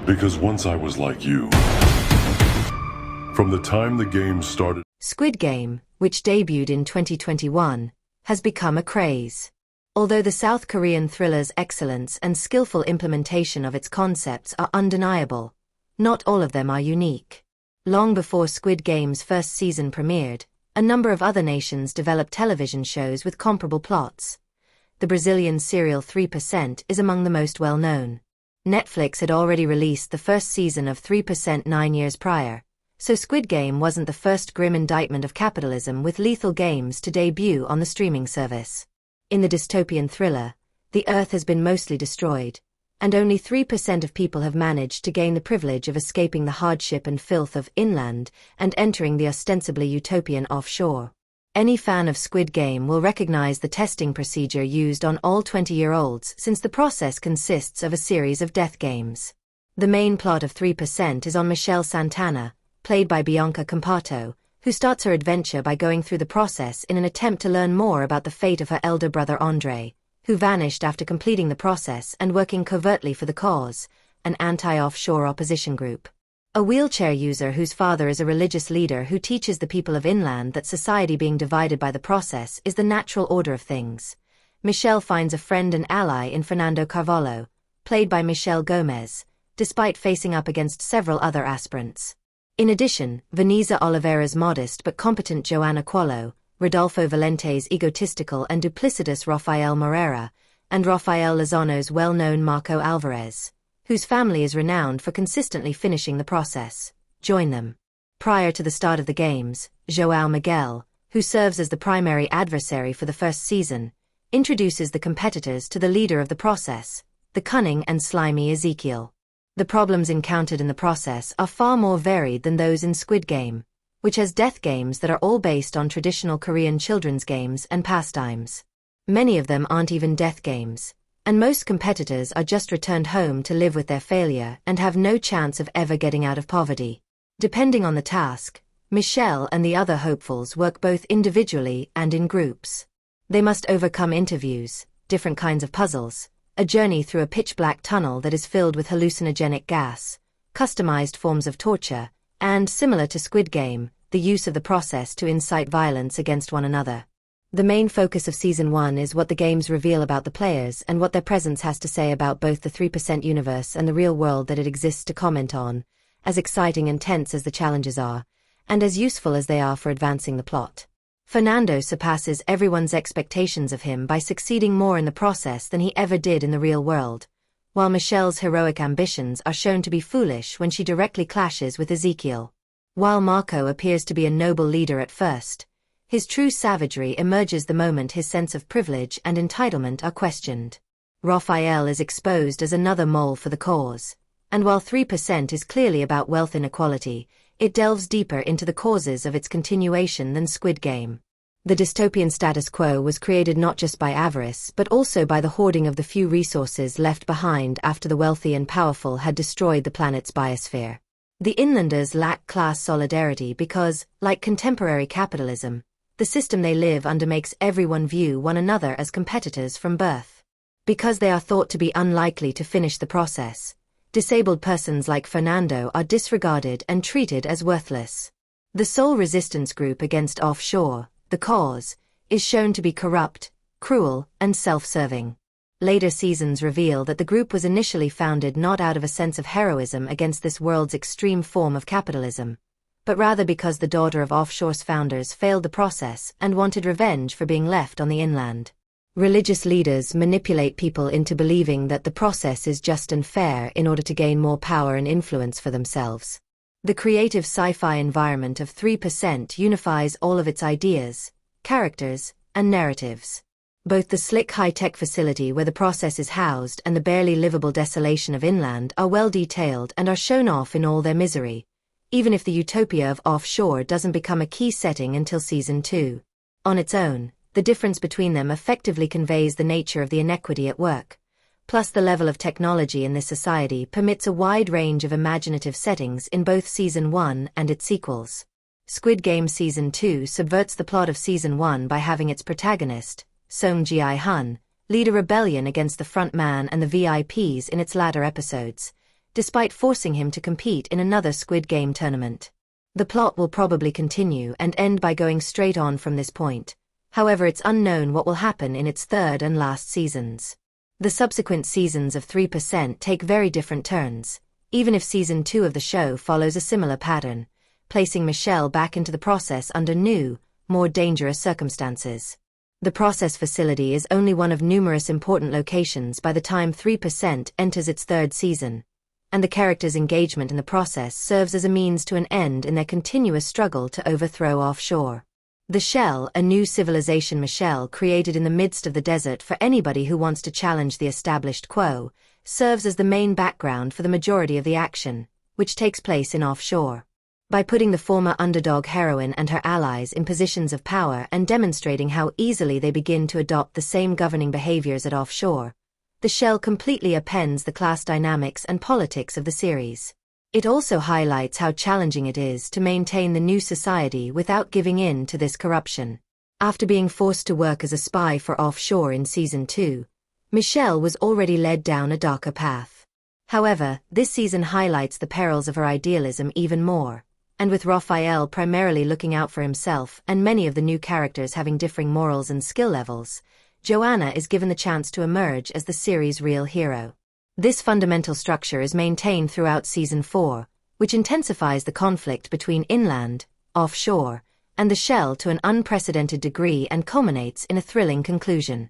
Because once I was like you. From the time the game started. Squid Game, which debuted in 2021, has become a craze. Although the South Korean thriller's excellence and skillful implementation of its concepts are undeniable, not all of them are unique. Long before Squid Game's first season premiered, a number of other nations developed television shows with comparable plots. The Brazilian serial 3% is among the most well-known. Netflix had already released the first season of 3% 9 years prior, so Squid Game wasn't the first grim indictment of capitalism with lethal games to debut on the streaming service. In the dystopian thriller, the Earth has been mostly destroyed, and only 3% of people have managed to gain the privilege of escaping the hardship and filth of inland and entering the ostensibly utopian offshore. Any fan of Squid Game will recognize the testing procedure used on all 20-year-olds since the process consists of a series of death games. The main plot of 3% is on Michelle Santana, played by Bianca Compato, who starts her adventure by going through the process in an attempt to learn more about the fate of her elder brother Andre, who vanished after completing the process and working covertly for the cause, an anti-offshore opposition group. A wheelchair user whose father is a religious leader who teaches the people of inland that society being divided by the process is the natural order of things. Michelle finds a friend and ally in Fernando Carvalho, played by Michelle Gomez, despite facing up against several other aspirants. In addition, Vanessa Oliveira's modest but competent Joanna Qualo, Rodolfo Valente's egotistical and duplicitous Rafael Moreira, and Rafael Lozano's well-known Marco Alvarez, whose family is renowned for consistently finishing the process, join them. Prior to the start of the games, João Miguel, who serves as the primary adversary for the first season, introduces the competitors to the leader of the process, the cunning and slimy Ezekiel. The problems encountered in the process are far more varied than those in Squid Game, which has death games that are all based on traditional Korean children's games and pastimes. Many of them aren't even death games, and most competitors are just returned home to live with their failure and have no chance of ever getting out of poverty. Depending on the task, Michelle and the other hopefuls work both individually and in groups. They must overcome interviews, different kinds of puzzles, a journey through a pitch-black tunnel that is filled with hallucinogenic gas, customized forms of torture, and, similar to Squid Game, the use of the process to incite violence against one another. The main focus of Season 1 is what the games reveal about the players and what their presence has to say about both the 3% universe and the real world that it exists to comment on, as exciting and tense as the challenges are, and as useful as they are for advancing the plot. Fernando surpasses everyone's expectations of him by succeeding more in the process than he ever did in the real world, while Michelle's heroic ambitions are shown to be foolish when she directly clashes with Ezekiel. While Marco appears to be a noble leader at first, his true savagery emerges the moment his sense of privilege and entitlement are questioned. Raphael is exposed as another mole for the cause, and while 3% is clearly about wealth inequality, it delves deeper into the causes of its continuation than Squid Game. The dystopian status quo was created not just by avarice but also by the hoarding of the few resources left behind after the wealthy and powerful had destroyed the planet's biosphere. The inlanders lack class solidarity because, like contemporary capitalism, the system they live under makes everyone view one another as competitors from birth. Because they are thought to be unlikely to finish the process, disabled persons like Fernando are disregarded and treated as worthless. The sole resistance group against offshore, the cause, is shown to be corrupt, cruel, and self-serving. Later seasons reveal that the group was initially founded not out of a sense of heroism against this world's extreme form of capitalism, but rather because the daughter of offshore's founders failed the process and wanted revenge for being left on the inland. Religious leaders manipulate people into believing that the process is just and fair in order to gain more power and influence for themselves. The creative sci-fi environment of 3% unifies all of its ideas, characters, and narratives. Both the slick high-tech facility where the process is housed and the barely livable desolation of inland are well detailed and are shown off in all their misery, even if the utopia of offshore doesn't become a key setting until Season 2. On its own, the difference between them effectively conveys the nature of the inequity at work. Plus, the level of technology in this society permits a wide range of imaginative settings in both Season 1 and its sequels. Squid Game Season 2 subverts the plot of Season 1 by having its protagonist, Song Ji-hun, lead a rebellion against the front man and the VIPs in its latter episodes, despite forcing him to compete in another Squid Game tournament. The plot will probably continue and end by going straight on from this point. However, it's unknown what will happen in its third and last seasons. The subsequent seasons of 3% take very different turns, even if season 2 of the show follows a similar pattern, placing Michelle back into the process under new, more dangerous circumstances. The process facility is only one of numerous important locations by the time 3% enters its third season, and the characters' engagement in the process serves as a means to an end in their continuous struggle to overthrow offshore. The Shell, a new civilization Michelle created in the midst of the desert for anybody who wants to challenge the established quo, serves as the main background for the majority of the action, which takes place in offshore. By putting the former underdog heroine and her allies in positions of power and demonstrating how easily they begin to adopt the same governing behaviors at offshore, the Shell completely upends the class dynamics and politics of the series. It also highlights how challenging it is to maintain the new society without giving in to this corruption. After being forced to work as a spy for offshore in season 2, Michelle was already led down a darker path. However, this season highlights the perils of her idealism even more, and with Raphael primarily looking out for himself and many of the new characters having differing morals and skill levels, Joanna is given the chance to emerge as the series' real hero. This fundamental structure is maintained throughout season 4, which intensifies the conflict between inland, offshore, and the Shell to an unprecedented degree and culminates in a thrilling conclusion.